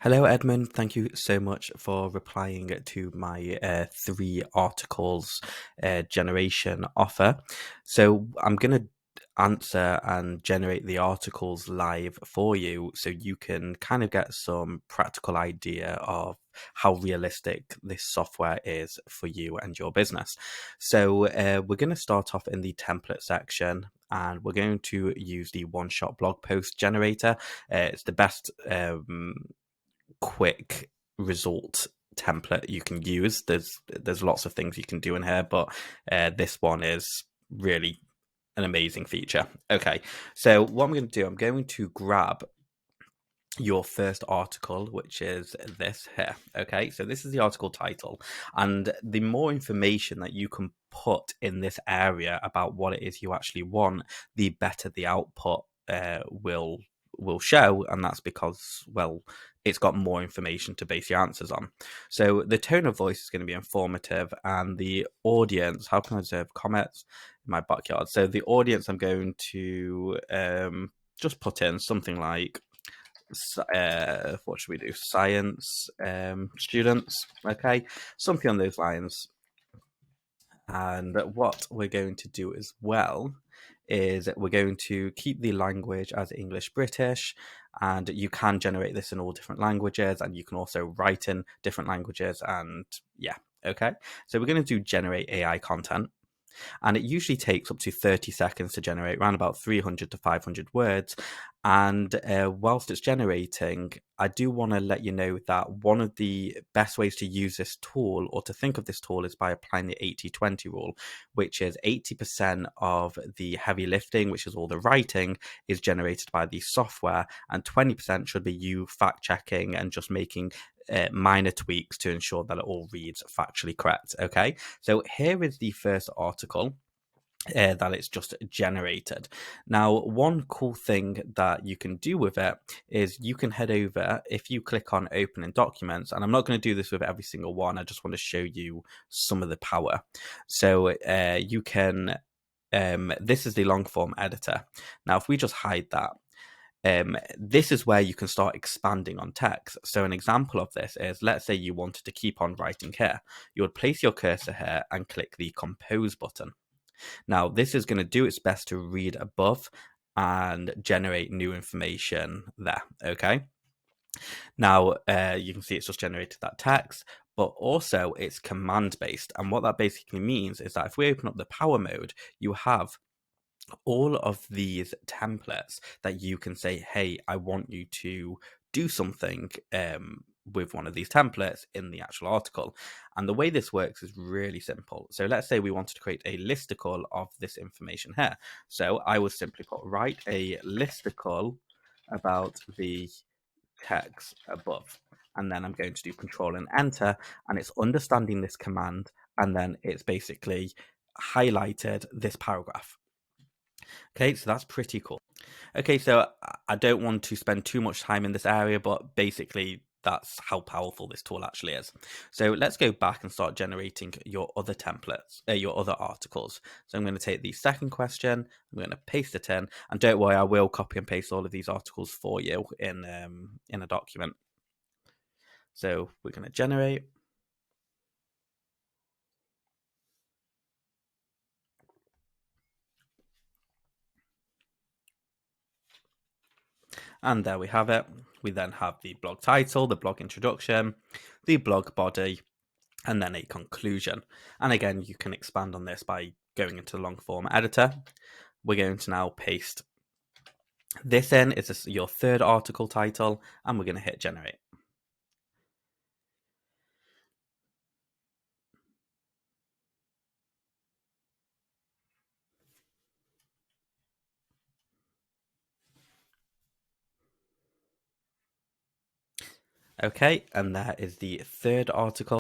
Hello, Edmund. Thank you so much for replying to my three articles generation offer. So I'm going to answer and generate the articles live for you so you can kind of get some practical idea of how realistic this software is for you and your business. So we're going to start off in the template section. And we're going to use the one-shot blog post generator. It's the best quick result template you can use. There's lots of things you can do in here, but this one is really an amazing feature. Okay, so what I'm going to do, I'm going to grab your first article, which is this here. Okay, so this is the article title, and the more information that you can put in this area about what it is you actually want, the better the output will show, and that's because, well, it's got more information to base your answers on. So the tone of voice is going to be informative, and the audience, how can I observe comets in my backyard? So the audience, I'm going to just put in something like what should we do? Science students, okay, something on those lines. And what we're going to do as well is we're going to keep the language as English British, and you can generate this in all different languages, and you can also write in different languages. And yeah, okay, so we're going to do generate AI content, and it usually takes up to 30 seconds to generate around about 300 to 500 words. And whilst it's generating, I do want to let you know that one of the best ways to use this tool, or to think of this tool, is by applying the 80-20 rule, which is 80% of the heavy lifting, which is all the writing, is generated by the software, and 20% should be you fact checking and just making minor tweaks to ensure that it all reads factually correct. Okay, so here is the first article that it's just generated. Now, one cool thing that you can do with it is you can head over, if you click on open in documents, and I'm not going to do this with every single one, I just want to show you some of the power. So you can, this is the long form editor. Now, if we just hide that, this is where you can start expanding on text. So an example of this is, let's say you wanted to keep on writing here. You would place your cursor here and click the compose button. Now, this is going to do its best to read above and generate new information there, okay? Now, you can see it's just generated that text, but also it's command-based. And what that basically means is that if we open up the power mode, you have all of these templates that you can say, hey, I want you to do something with one of these templates in the actual article. And the way this works is really simple. So let's say we wanted to create a listicle of this information here. So I will simply put write a listicle about the text above. And then I'm going to do Control and Enter, and it's understanding this command, and then it's basically highlighted this paragraph. Okay, so that's pretty cool. Okay, so I don't want to spend too much time in this area, but basically that's how powerful this tool actually is. So let's go back and start generating your other templates, your other articles. So I'm going to take the second question, I'm going to paste it in, and don't worry, I will copy and paste all of these articles for you in a document. So we're going to generate. And there we have it. We then have the blog title, the blog introduction, the blog body, and then a conclusion. And again, you can expand on this by going into the long form editor. We're going to now paste this in. It's your third article title, and we're going to hit generate. Okay, and that is the third article.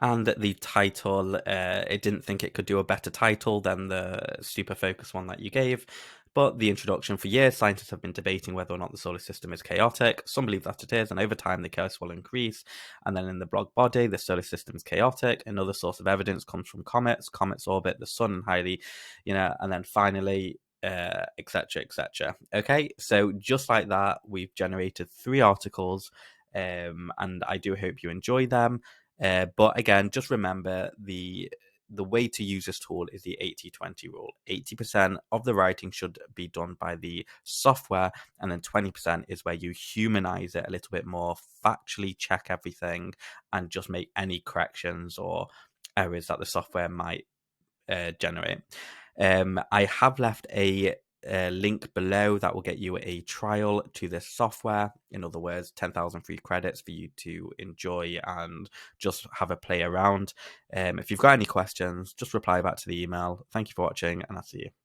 And the title, it didn't think it could do a better title than the super focus one that you gave. But the introduction: for years, scientists have been debating whether or not the solar system is chaotic. Some believe that it is, and over time, the chaos will increase. And then in the blog body, the solar system is chaotic. Another source of evidence comes from comets. Comets orbit the sun and highly, and then finally, etc., etc. Okay, so just like that, we've generated three articles and I do hope you enjoy them. But again, just remember the way to use this tool is the 80-20 rule. 80% of the writing should be done by the software, and then 20% is where you humanize it a little bit more, factually check everything, and just make any corrections or errors that the software might generate. I have left a link below that will get you a trial to this software. In other words, 10,000 free credits for you to enjoy and just have a play around. If you've got any questions, just reply back to the email. Thank you for watching, and I'll see you.